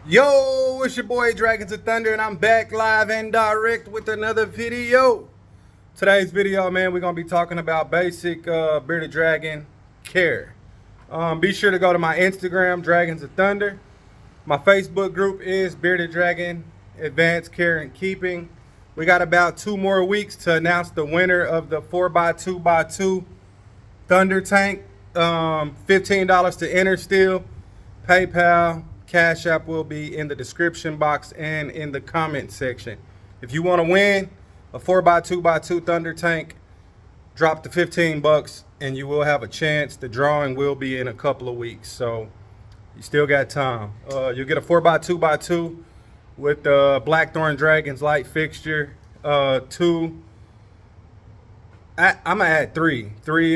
Yo, it's your boy Dragons of Thunder, and I'm back live and direct with another video. Today's video, man, we're gonna be talking about basic bearded dragon care. Be sure to go to my Instagram, Dragons of Thunder. My Facebook group is Bearded Dragon Advanced Care and Keeping. We got about 2 more weeks to announce the winner of the 4x2x2 Thunder Tank. $15 to enter still. PayPal, Cash App will be in the description box and in the comment section. If you want to win a 4x2x2 Thunder Tank, drop the 15 bucks and you will have a chance. The drawing will be in a couple of weeks, so you still got time. You'll get a 4x2x2 with the Blackthorn Dragons light fixture. I'm gonna add three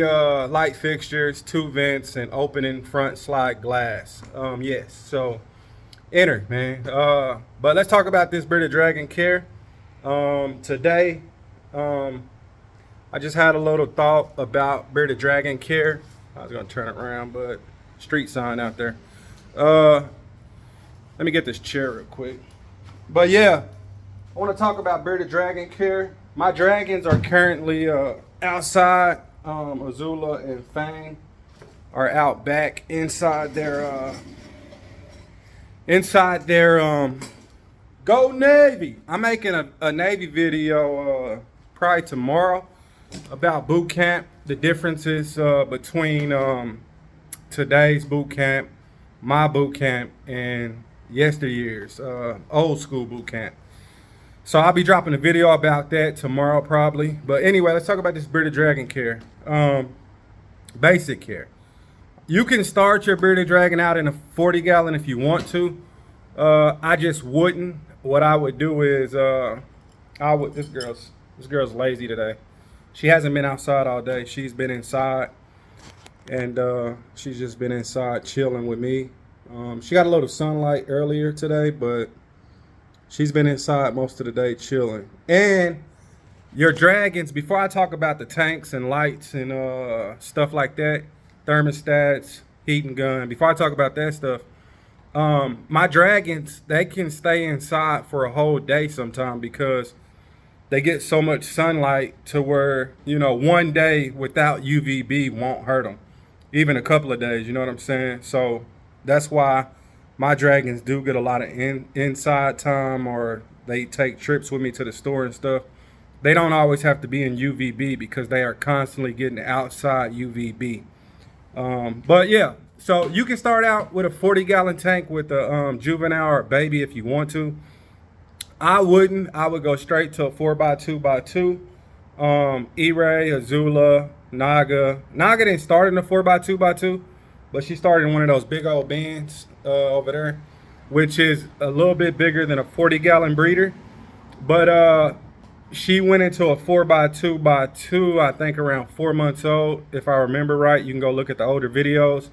light fixtures, 2 vents, and opening front slide glass. Yes, so enter, man. But let's talk about this bearded dragon care. Today, I just had a little thought about bearded dragon care. I was gonna turn it around, but street sign out there. Let me get this chair real quick. But yeah, I want to talk about bearded dragon care. My dragons are currently outside. Azula and Fang are out back inside their Go Navy. I'm making a Navy video probably tomorrow about boot camp, the differences between today's boot camp, my boot camp, and yesteryear's old school boot camp. So I'll be dropping a video about that tomorrow probably. But anyway, let's talk about this bearded dragon care. Basic care. You can start your bearded dragon out in a 40 gallon if you want to. I just wouldn't. What I would do is this girl's lazy today. She hasn't been outside all day. She's been inside, and she's just been inside chilling with me. She got a little sunlight earlier today, but she's been inside most of the day chilling. And your dragons, before I talk about the tanks and lights and stuff like that, thermostats, heating gun, before I talk about that stuff, my dragons, they can stay inside for a whole day sometime because they get so much sunlight to where, you know, one day without UVB won't hurt them. Even a couple of days, you know what I'm saying? So that's why my dragons do get a lot of inside time, or they take trips with me to the store and stuff. They don't always have to be in UVB because they are constantly getting outside UVB. But yeah, so you can start out with a 40 gallon tank with a juvenile or baby if you want to. I wouldn't. I would go straight to a 4x2x2. E-Ray, Azula, Naga. Naga didn't start in a 4x2x2, but she started in one of those big old bins over there, which is a little bit bigger than a 40 gallon breeder. But she went into a 4x2x2, I think around 4 months old, if I remember right. You can go look at the older videos.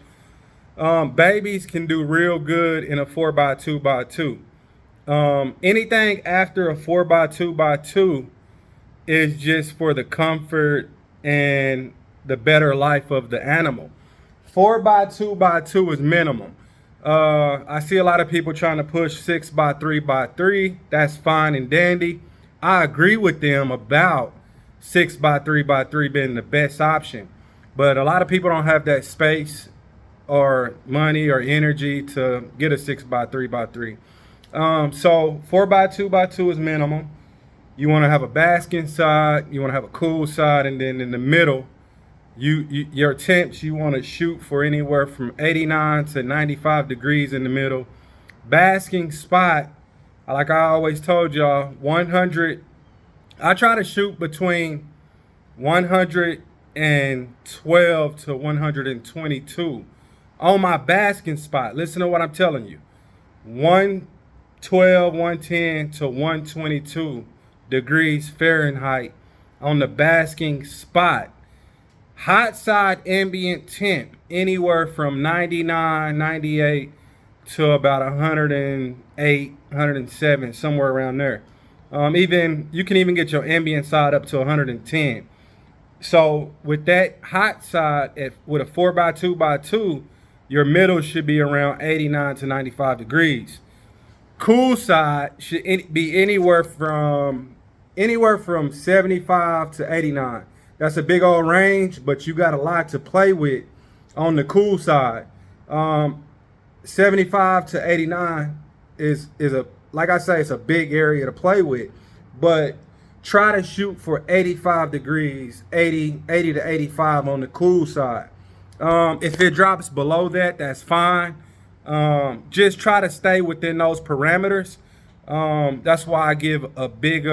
Babies can do real good in a 4x2x2. Anything after a 4x2x2 is just for the comfort and the better life of the animal. 4x2x2 is minimum. I see a lot of people trying to push 6x3x3. That's fine and dandy. I agree with them about 6x3x3 being the best option. But a lot of people don't have that space or money or energy to get a 6x3x3. So 4x2x2 is minimum. You want to have a basking side, you want to have a cool side, and then in the middle, your temps, you want to shoot for anywhere from 89 to 95 degrees in the middle. Basking spot, like I always told y'all, 100. I try to shoot between 112 to 122 on my basking spot. Listen to what I'm telling you. 112, 110 to 122 degrees Fahrenheit on the basking spot. Hot side ambient temp anywhere from 99, 98 to about 108, 107, somewhere around there. Even you can even get your ambient side up to 110. So with that hot side with a 4x2x2, your middle should be around 89 to 95 degrees. Cool side should be anywhere from 75 to 89. That's a big old range, but you got a lot to play with on the cool side. 75 to 89 is a, like I say, it's a big area to play with, but try to shoot for 85 degrees, 80 to 85 on the cool side. If it drops below that, that's fine. Just try to stay within those parameters. That's why I give a big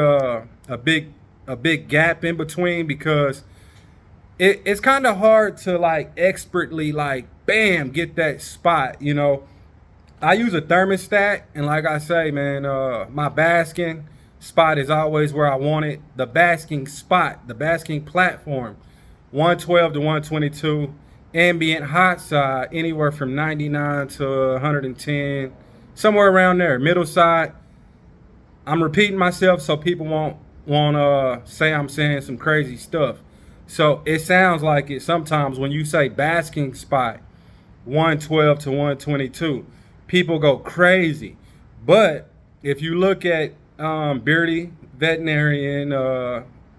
gap in between, because it's kind of hard to like expertly like bam get that spot. You know, I use a thermostat, and like I say, man, my basking spot is always where I want it. The basking spot, the basking platform, 112 to 122. Ambient hot side anywhere from 99 to 110, somewhere around there. Middle side, I'm repeating myself so people won't say I'm saying some crazy stuff. So it sounds like it sometimes when you say basking spot 112 to 122, people go crazy. But if you look at Beardy Veterinarian,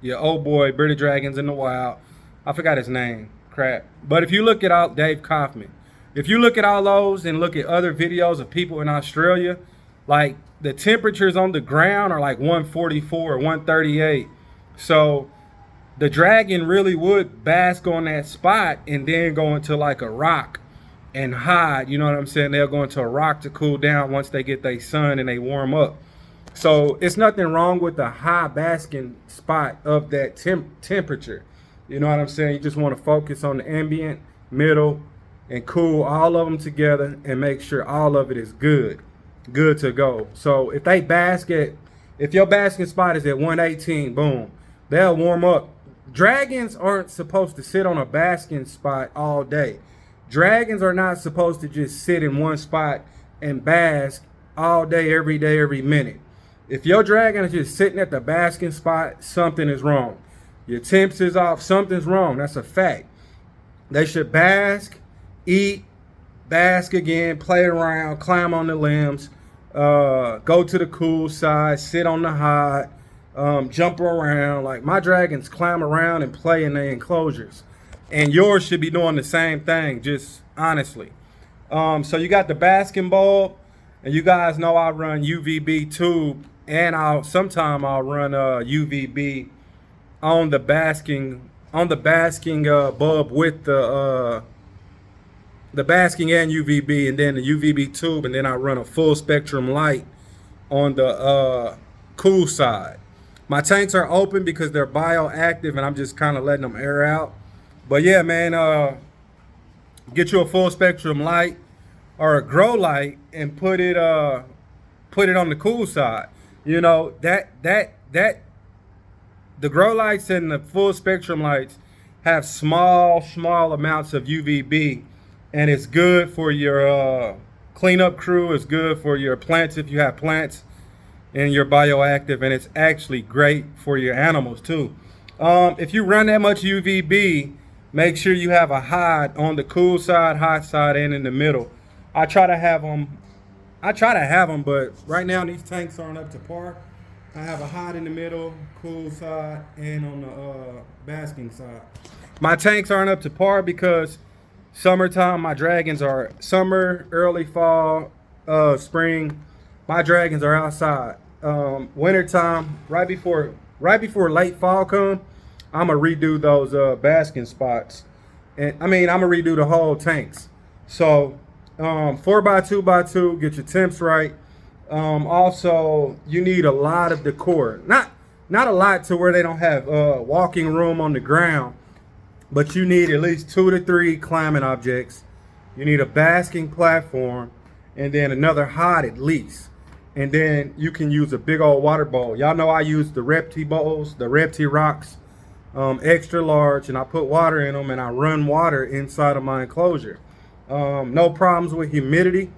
your old boy Bearded Dragons in the Wild, I forgot his name. Crap. But if you look at all Dave Kaufman, if you look at all those and look at other videos of people in Australia, like the temperatures on the ground are like 144 or 138. So the dragon really would bask on that spot and then go into like a rock and hide. You know what I'm saying? They'll go into a rock to cool down once they get their sun and they warm up. So it's nothing wrong with the high basking spot of that temperature. You know what I'm saying? You just want to focus on the ambient, middle, and cool, all of them together, and make sure all of it is good to go. So if your basking spot is at 118, boom, they'll warm up. Dragons aren't supposed to sit on a basking spot all day. Dragons are not supposed to just sit in one spot and bask all day, every minute. If your dragon is just sitting at the basking spot, something is wrong. Your temps is off, something's wrong. That's a fact. They should bask, eat, bask again, play around, climb on the limbs, go to the cool side, sit on the hot, jump around. Like my dragons climb around and play in their enclosures. And yours should be doing the same thing, just honestly. So you got the basking bulb, and you guys know I run UVB tube, and I'll run UVB on the basking bulb with the basking and UVB, and then the UVB tube, and then I run a full spectrum light on the cool side. My tanks are open because they're bioactive, and I'm just kind of letting them air out. But yeah, man, get you a full spectrum light or a grow light and put it on the cool side. You know, that the grow lights and the full spectrum lights have small amounts of UVB, and it's good for your cleanup crew. It's good for your plants if you have plants, and you're bioactive, and it's actually great for your animals too. If you run that much UVB, make sure you have a hide on the cool side, hot side, and in the middle. I try to have them, but right now these tanks aren't up to par. I have a hot in the middle, cool side, and on the basking side. My tanks aren't up to par because summertime, my dragons are summer, early fall, spring. My dragons are outside. Wintertime, right before late fall come, I'm gonna redo those basking spots, and I'm gonna redo the whole tanks. So 4x2x2, get your temps right. Also, you need a lot of decor. Not a lot to where they don't have walking room on the ground, but you need at least 2 to 3 climbing objects. You need a basking platform, and then another hot at least. And then you can use a big old water bowl. Y'all know I use the Repti bowls, the Repti rocks, extra large, and I put water in them, and I run water inside of my enclosure. No problems with humidity.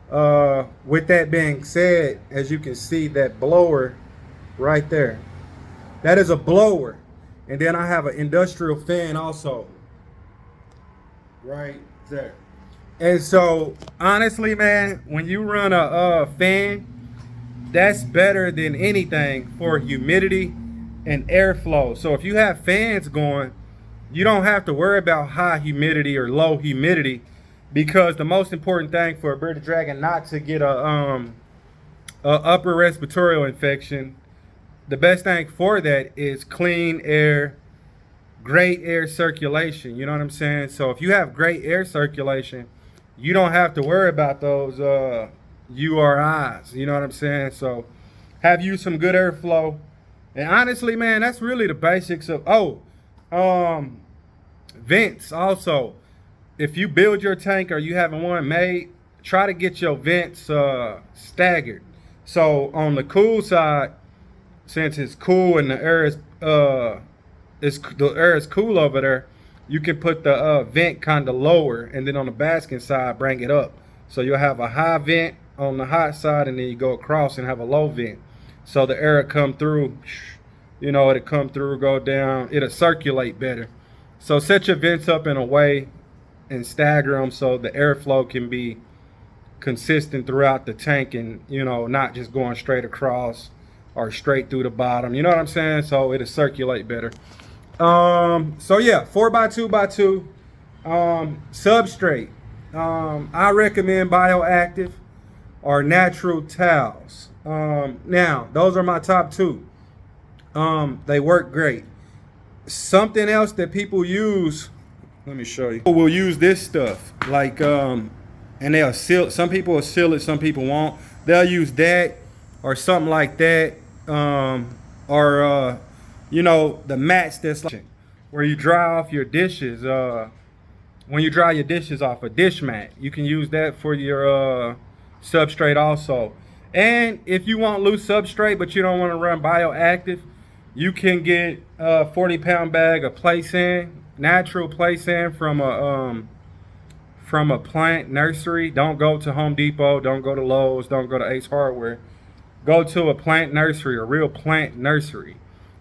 With that being said, as you can see, that blower right there, that is a blower. And then I have an industrial fan also right there. And so honestly, man, when you run a fan, that's better than anything for humidity and airflow. So if you have fans going, you don't have to worry about high humidity or low humidity, because the most important thing for a bearded dragon not to get a upper respiratory infection, the best thing for that is clean air, great air circulation. You know what I'm saying? So if you have great air circulation, you don't have to worry about those URIs. You know what I'm saying? So have you some good airflow. And honestly, man, that's really the basics of, vents also. If you build your tank or you haven't one made, try to get your vents staggered. So on the cool side, since it's cool and the air is cool over there, you can put the vent kind of lower, and then on the basking side, bring it up. So you'll have a high vent on the hot side, and then you go across and have a low vent. So the air will come through, you know, it'll come through, go down, it'll circulate better. So set your vents up in a way and stagger them so the airflow can be consistent throughout the tank, and, you know, not just going straight across or straight through the bottom. You know what I'm saying? So it'll circulate better. So yeah, 4x2x2 substrate. I recommend bioactive or natural towels. Now those are my top two. They work great. Something else that people use, let me show you. People will use this stuff, like and they'll seal it. Some people will seal it, some people won't. They'll use that or something like that, or you know, the mats that's like where you dry off your dishes. When you dry your dishes off, a dish mat, you can use that for your substrate also. And if you want loose substrate but you don't want to run bioactive, you can get a 40-pound bag of play sand, natural play sand from a plant nursery. Don't go to Home Depot, don't go to Lowe's, don't go to Ace Hardware. Go to a plant nursery, a real plant nursery,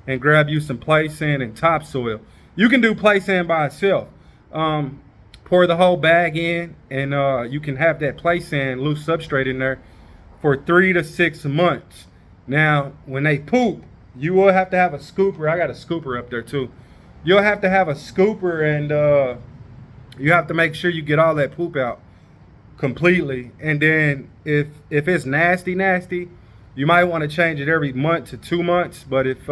and grab you some play sand and topsoil. You can do play sand by itself. Pour the whole bag in, and you can have that play sand, loose substrate in there for 3 to 6 months. Now, when they poop, you will have to have a scooper. I got a scooper up there too. You'll have to have a scooper, and you have to make sure you get all that poop out completely. And then if it's nasty, you might want to change it every month to 2 months. But if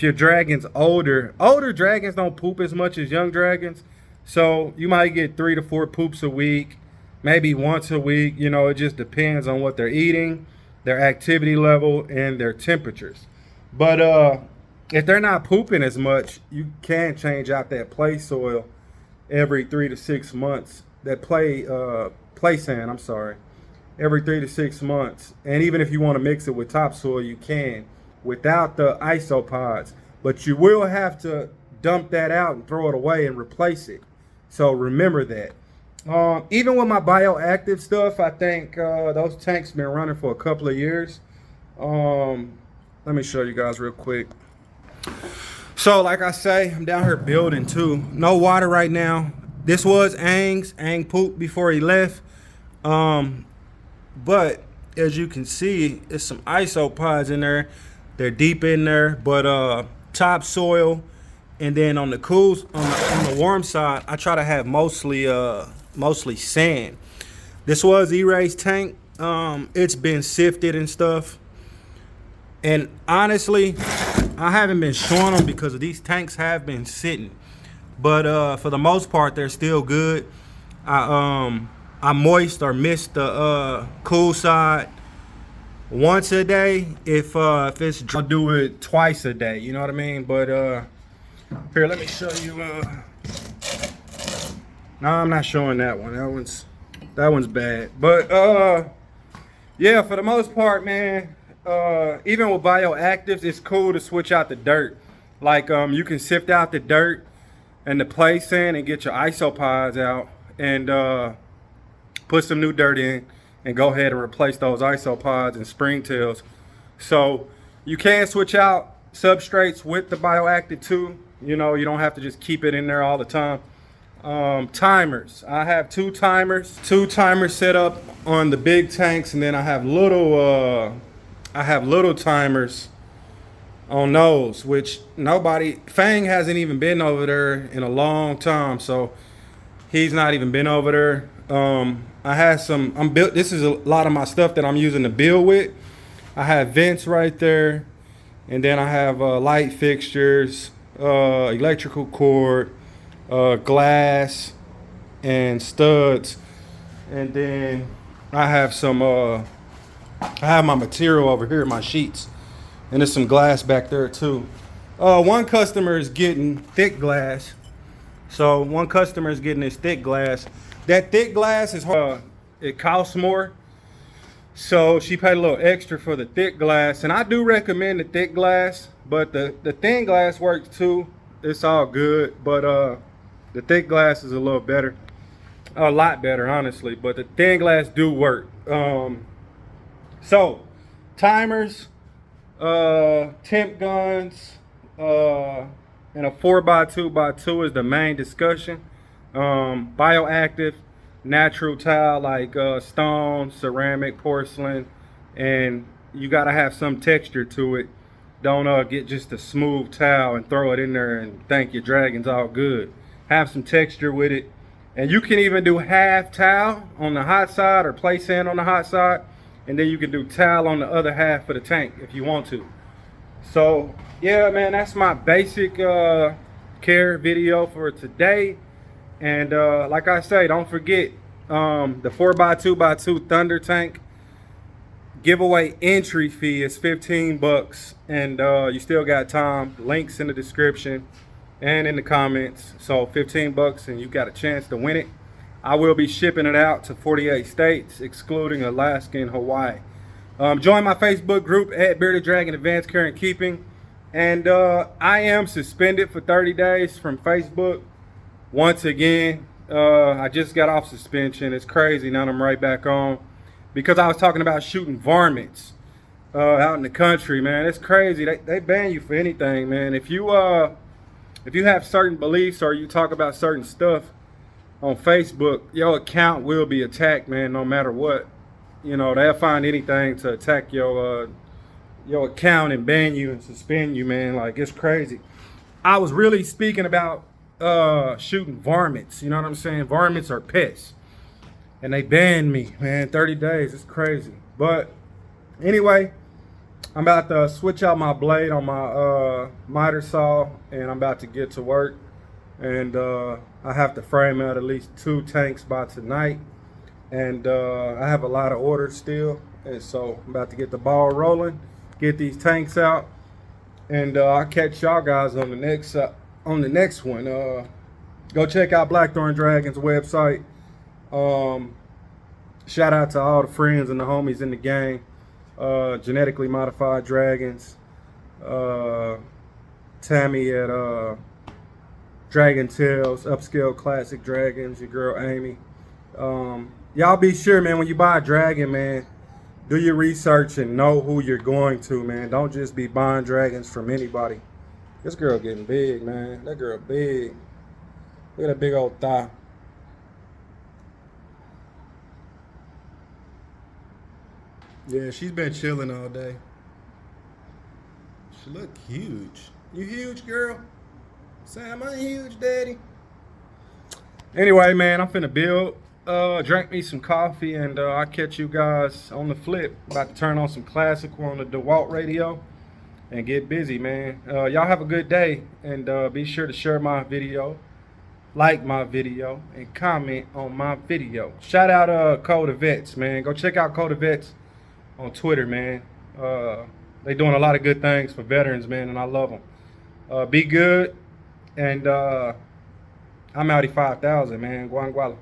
your dragon's older dragons don't poop as much as young dragons. So you might get 3 to 4 poops a week, maybe once a week. You know, it just depends on what they're eating, their activity level, and their temperatures. But if they're not pooping as much, you can change out that play soil every 3 to 6 months. That play sand, I'm sorry, every 3 to 6 months. And even if you want to mix it with topsoil, you can without the isopods. But you will have to dump that out and throw it away and replace it. So remember that. Even with my bioactive stuff, I think those tanks been running for a couple of years. Let me show you guys real quick. So like I say, I'm down here building too. No water right now. This was Aang's. Aang pooped before he left. But as you can see, it's some isopods in there. They're deep in there, but topsoil. And then on the cool, on the warm side, I try to have mostly sand. This was E-Ray's tank. It's been sifted and stuff. And honestly, I haven't been showing them because these tanks have been sitting. But for the most part, they're still good. I moist or mist the cool side once a day. If it's dry, I'll do it twice a day. You know what I mean? But here, let me show you. No, I'm not showing that one. That one's bad. But yeah, for the most part, man. Even with bioactives, it's cool to switch out the dirt. Like you can sift out the dirt and the play sand and get your isopods out, and put some new dirt in and go ahead and replace those isopods and springtails. So you can switch out substrates with the bioactive too. You know, you don't have to just keep it in there all the time. Timers. I have two timers set up on the big tanks, and then I have little I have little timers on those, which Fang hasn't even been over there in a long time, so he's not even been over there. I had this is a lot of my stuff that I'm using to build with. I have vents right there, and then I have light fixtures, electrical cord, glass, and studs, and then I have my material over here, my sheets, and there's some glass back there too. One customer is getting thick glass, so one customer is getting this thick glass. That thick glass is it costs more, so she paid a little extra for the thick glass, and I do recommend the thick glass, but the thin glass works too. It's all good, but the thick glass is a little better, a lot better honestly, but the thin glass do work. So timers, temp guns, and a 4x2x2 is the main discussion. Bioactive, natural tile like stone, ceramic, porcelain, and you gotta have some texture to it. Don't get just a smooth tile and throw it in there and think your dragon's all good. Have some texture with it. And you can even do half tile on the hot side or play sand on the hot side, and then you can do tile on the other half of the tank if you want to. So yeah, man, that's my basic care video for today. And like I say, don't forget the 4x2x2 Thunder tank giveaway entry fee is $15, and you still got time. Links in the description and in the comments. So $15 and you got a chance to win it. I will be shipping it out to 48 states, excluding Alaska and Hawaii. Join my Facebook group at Bearded Dragon Advanced Care and Keeping. And I am suspended for 30 days from Facebook. Once again, I just got off suspension. It's crazy. Now I'm right back on because I was talking about shooting varmints out in the country, man. It's crazy. They ban you for anything, man. If you have certain beliefs or you talk about certain stuff on Facebook, your account will be attacked, man, no matter what. You know, they'll find anything to attack your account and ban you and suspend you, man. Like, it's crazy. I was really speaking about shooting varmints. You know what I'm saying? Varmints are pets. And they banned me, man. 30 days. It's crazy. But anyway, I'm about to switch out my blade on my miter saw, and I'm about to get to work. And I have to frame out at least 2 tanks by tonight. And I have a lot of orders still. And so I'm about to get the ball rolling, get these tanks out, and I'll catch y'all guys on the next one. Go check out Blackthorn Dragon's website. Shout out to all the friends and the homies in the gang. Genetically Modified Dragons, Tammy at Dragon Tales, Upscale Classic Dragons, your girl Amy. Y'all be sure, man, when you buy a dragon, man, do your research and know who you're going to, man. Don't just be buying dragons from anybody. This girl getting big, man. That girl big. Look at that big old thigh. Yeah, she's been chilling all day. She look huge. You huge, girl? Sam, I'm huge, daddy. Anyway, man, I'm finna build. Drink me some coffee, and I'll catch you guys on the flip. About to turn on some classical on the DeWalt radio and get busy, man. Y'all have a good day, and be sure to share my video, like my video, and comment on my video. Shout out Code of Vets, man. Go check out Code of Vets on Twitter, man. They doing a lot of good things for veterans, man, and I love them. Be good, and I'm Audi 5000, man. Guanguala.